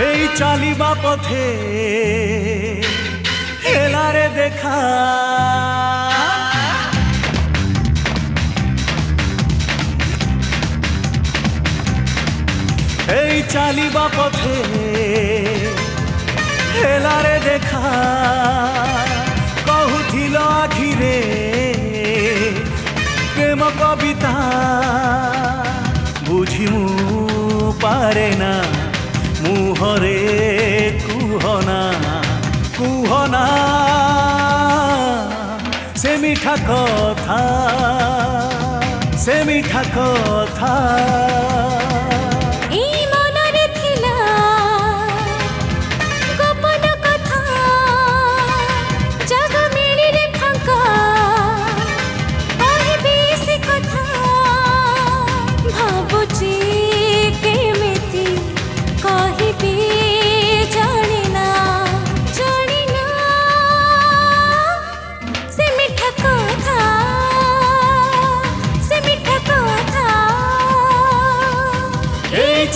এই চালিবা পথে হেলারে দেখা এই চালিবা পথে হেলারে দেখা কহুথিল আখিরে প্রেম কবিতা বুঝিমু পারে না মুহরে কুহনা কুহনা সে মিঠা কথা সে মিঠা কথা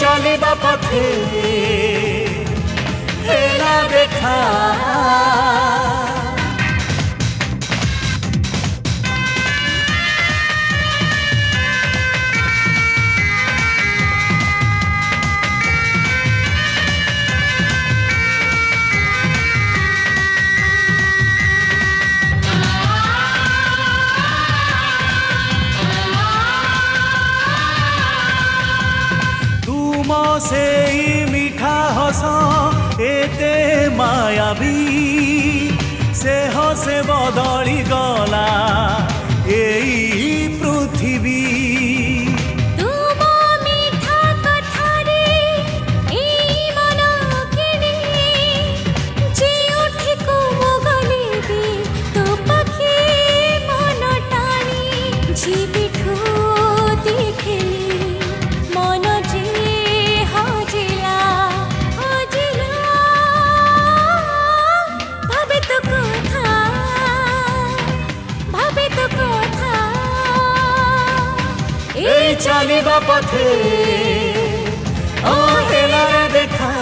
চালিবা পথে হেলা দেখা সেই মিঠা হস এতে মায়াবী সে হসে বদলি গলা এই পৃথিবী চালিবা পথে ও হেলারে দেখা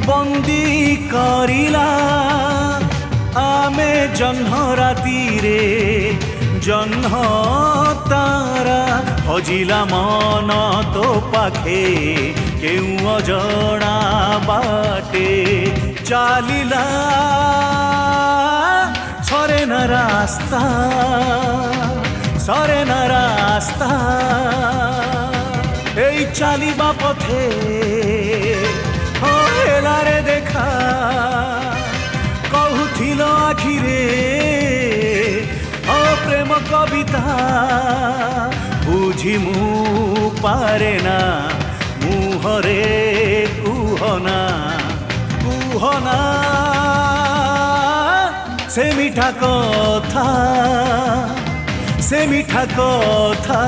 বন্দি করিলা আমি জহ্ন রাতিরে জহ্ন তারা হজিলা মন তো পাখে কেউ অজଣା বাটে চালিলা সরে না রাস্তা সরে না রাস্তা এই চালিবা পথে হেলারে দেখা কহুথিল আখিরে ও প্রেম কবিতা বুঝিমু পারে না মুহরে কুহনা কুহনা সে মিঠা কথা সে মিঠা কথা